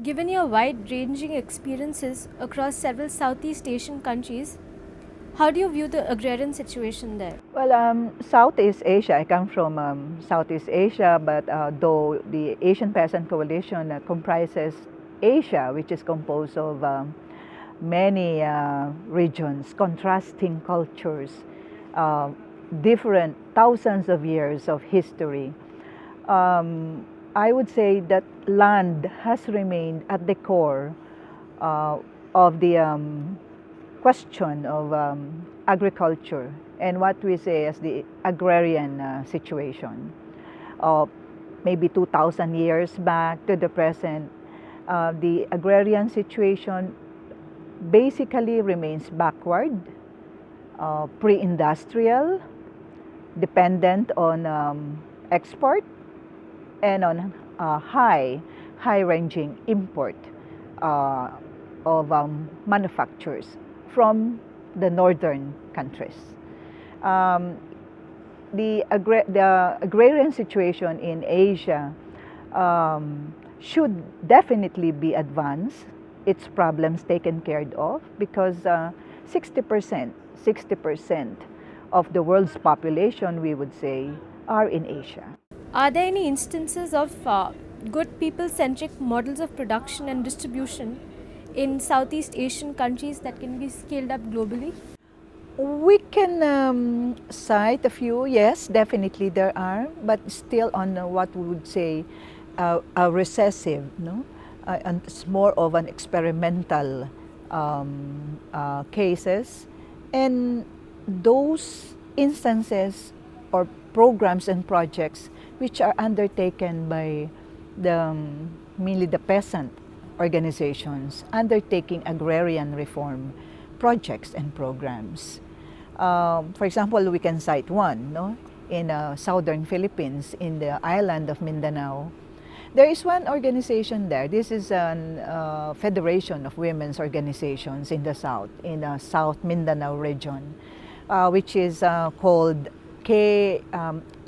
Given your wide-ranging experiences across several Southeast Asian countries, how do you view the agrarian situation there? Well, Southeast Asia, I come from Southeast Asia, but though the Asian Peasant Coalition comprises Asia, which is composed of many regions, contrasting cultures, uh, different thousands of years of history. I would say that land has remained at the core uh, of the question of agriculture and what we say as the agrarian situation. Uh, Maybe 2,000 years back to the present, the agrarian situation basically remains backward, pre-industrial, dependent on export and on high-ranging import uh, of manufacturers from the northern countries. Um, the agrarian situation in Asia should definitely be advanced, its problems taken care of, because 60% of the world's population, we would say, are in Asia. Are there any instances of good people-centric models of production and distribution in Southeast Asian countries that can be scaled up globally? We can cite a few, yes, definitely there are, but still on what we would say a recessive, no? And it's more of an experimental cases. And those instances or programs and projects which are undertaken by mainly the peasant organizations undertaking agrarian reform projects and programs. For example, we can cite one, no? In southern Philippines, in the island of Mindanao. There is one organization there. This is a federation of women's organizations in the south, in the South Mindanao region, which is called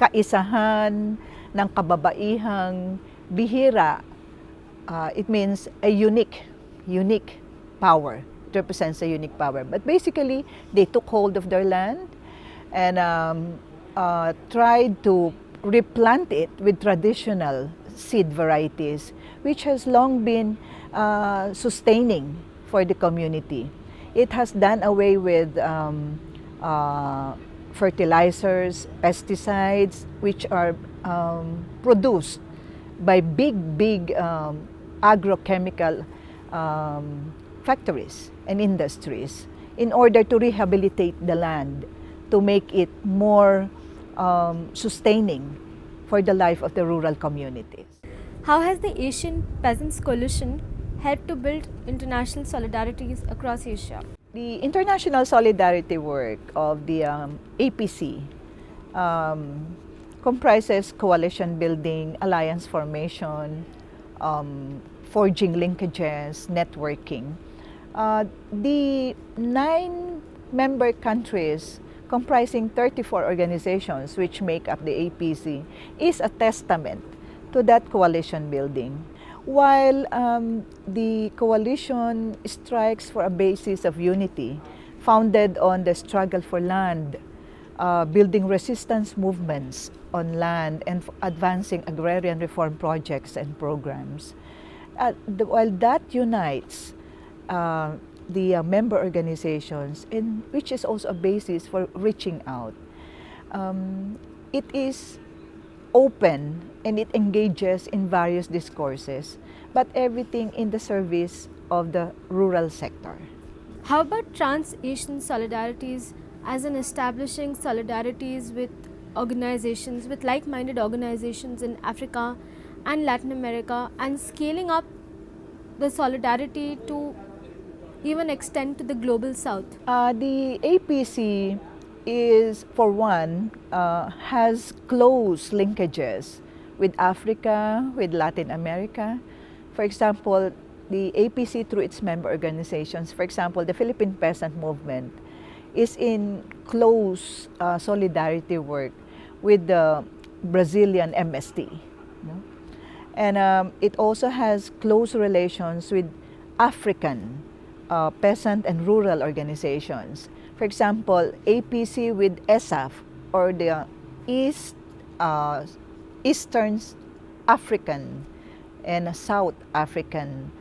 Kaisahan ng Kababaihang Bihira. It means a unique power. It represents a unique power. But basically, they took hold of their land and tried to replant it with traditional seed varieties, which has long been sustaining for the community. It has done away with fertilizers, pesticides, which are produced by big agro-chemical factories and industries in order to rehabilitate the land, to make it more sustaining for the life of the rural communities. How has the Asian Peasants Coalition helped to build international solidarities across Asia? The international solidarity work of the APC comprises coalition building, alliance formation, forging linkages, networking. The 9 member countries comprising 34 organizations which make up the APC is a testament to that coalition building. While the coalition strikes for a basis of unity founded on the struggle for land, building resistance movements on land, and advancing agrarian reform projects and programs, while that unites the member organizations, and which is also a basis for reaching out. It is open and it engages in various discourses, but everything in the service of the rural sector. How about trans-Asian solidarities, as in establishing solidarities with organizations, with like-minded organizations in Africa and Latin America, and scaling up the solidarity to even extend to the global south? The APC is, for one, has close linkages with Africa, with Latin America. For example, the APC through its member organizations, for example, the Philippine Peasant Movement is in close solidarity work with the Brazilian MST. No? And it also has close relations with African peasant and rural organizations. For example, APC with ESAF, or the Eastern African and South African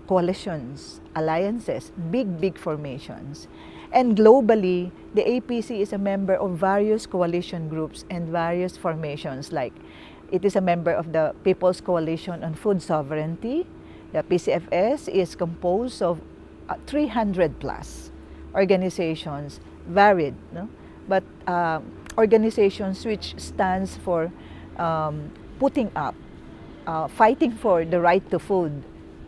coalitions, alliances, big formations. And globally, the APC is a member of various coalition groups and various formations, like it is a member of the People's Coalition on Food Sovereignty. The PCFS is composed of 300 plus organizations, varied, no? But organizations which stands for putting up, fighting for the right to food,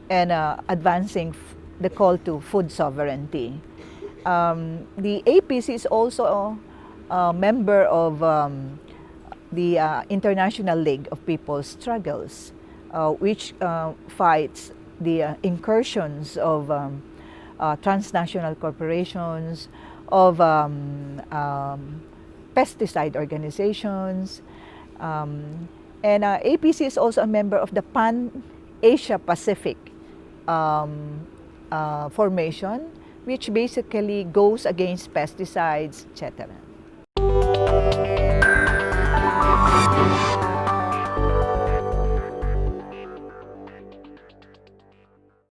and advancing the call to food sovereignty. The APC is also a member of the International League of People's Struggles, which fights the incursions of transnational corporations, of pesticide organizations, and APC is also a member of the Pan-Asia Pacific formation, which basically goes against pesticides, etc.